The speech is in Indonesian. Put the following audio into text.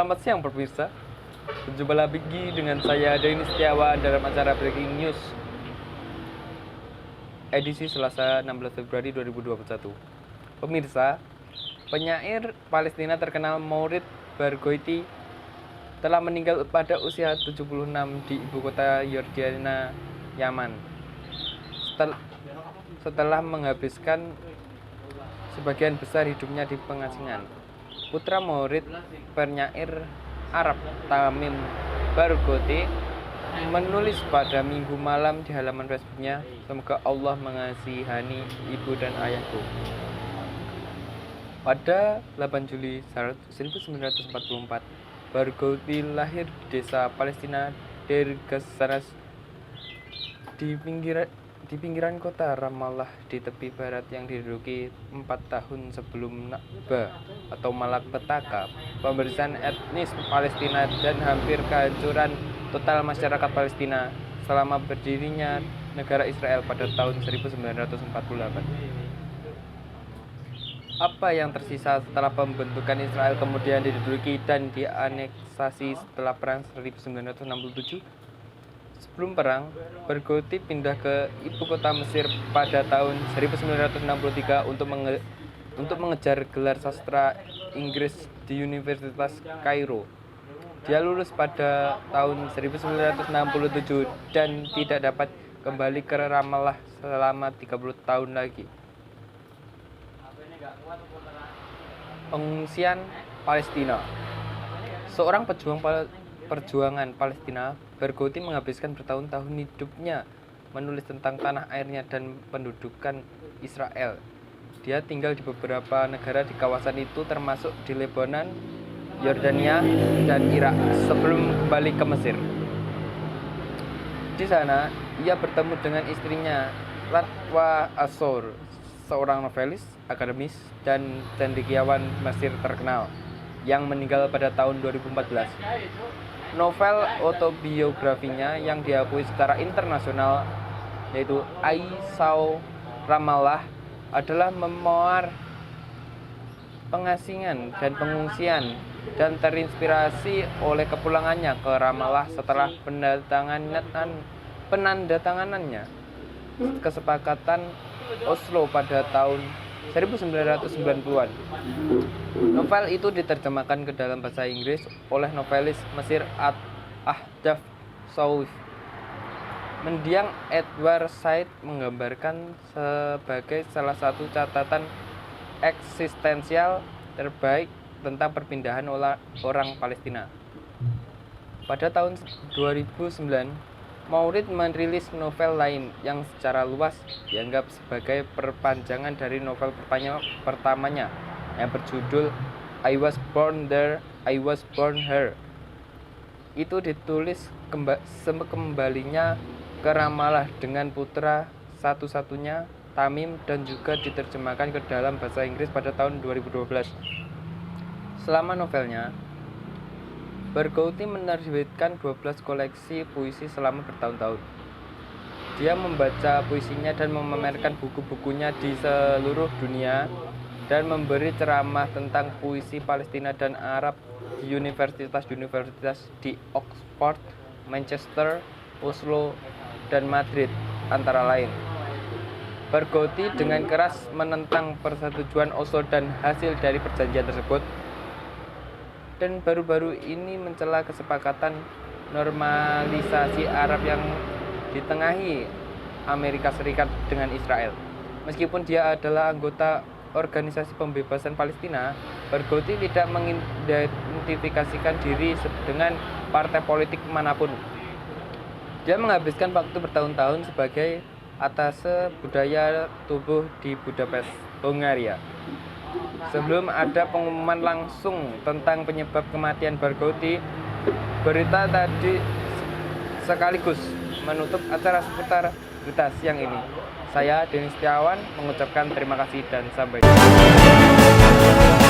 Selamat siang pemirsa. Berjumpa lagi dengan saya Denny Setiawan dalam acara Breaking News edisi Selasa 16 Februari 2021. Pemirsa, penyair Palestina terkenal Mourid Barghouti telah meninggal pada usia 76 di ibu kota Yordania, Yaman. Setelah menghabiskan sebagian besar hidupnya di pengasingan. Putra Mourid, penyair Arab Tamim Barghouti, menulis pada Minggu malam di halaman Facebooknya, "Semoga Allah mengasihani ibu dan ayahku." Pada 8 Juli 1944, Barghouti lahir di desa Palestina Deir Ghazzanas di pinggiran kota Ramallah di tepi barat yang diduduki 4 tahun sebelum Nakba atau Malapetaka, pemberisan etnis Palestina dan hampir kehancuran total masyarakat Palestina selama berdirinya negara Israel pada tahun 1948. Apa yang tersisa setelah pembentukan Israel kemudian diduduki dan dianeksasi setelah perang 1967? Sebelum perang, Barghouti pindah ke ibu kota Mesir pada tahun 1963 untuk mengejar gelar sastra Inggris di Universitas Kairo. Dia lulus pada tahun 1967 dan tidak dapat kembali ke Ramallah selama 30 tahun lagi. Pengungsian Palestina. Seorang perjuangan Palestina, Barghouti menghabiskan bertahun-tahun hidupnya menulis tentang tanah airnya dan pendudukan Israel. Dia tinggal di beberapa negara di kawasan itu, termasuk di Lebanon, Yordania, dan Irak sebelum kembali ke Mesir. Di sana, ia bertemu dengan istrinya, Ratwa Asor, seorang novelis, akademis, dan cendekiawan Mesir terkenal yang meninggal pada tahun 2014. Novel autobiografinya yang diakui secara internasional, yaitu Aisau Ramallah, adalah memoir pengasingan dan pengungsian dan terinspirasi oleh kepulangannya ke Ramallah setelah penandatanganannya kesepakatan Oslo pada tahun 1990-an. Novel itu diterjemahkan ke dalam bahasa Inggris oleh novelis Mesir Ahdaf Shawif. Mendiang Edward Said menggambarkan sebagai salah satu catatan eksistensial terbaik tentang perpindahan orang Palestina. Pada tahun 2009, Mourid merilis novel lain yang secara luas dianggap sebagai perpanjangan dari novel pertamanya yang berjudul I Was Born There, I Was Born Here. Itu ditulis kembalinya ke Ramallah dengan putra satu-satunya, Tamim, dan juga diterjemahkan ke dalam bahasa Inggris pada tahun 2012. Selama novelnya, Barghouti menerbitkan 12 koleksi puisi selama bertahun-tahun. Dia membaca puisinya dan memamerkan buku-bukunya di seluruh dunia dan memberi ceramah tentang puisi Palestina dan Arab di universitas-universitas di Oxford, Manchester, Oslo, dan Madrid antara lain. Barghouti dengan keras menentang persetujuan Oslo dan hasil dari perjanjian tersebut, dan baru-baru ini mencela kesepakatan normalisasi Arab yang ditengahi Amerika Serikat dengan Israel. Meskipun dia adalah anggota Organisasi Pembebasan Palestina, Barghouti tidak mengidentifikasikan diri dengan partai politik manapun. Dia menghabiskan waktu bertahun-tahun sebagai atase budaya tubuh di Budapest, Hungaria. Sebelum ada pengumuman langsung tentang penyebab kematian Barghouti, berita tadi sekaligus menutup acara seputar berita siang ini. Saya Denny Setiawan mengucapkan terima kasih dan sampai jumpa.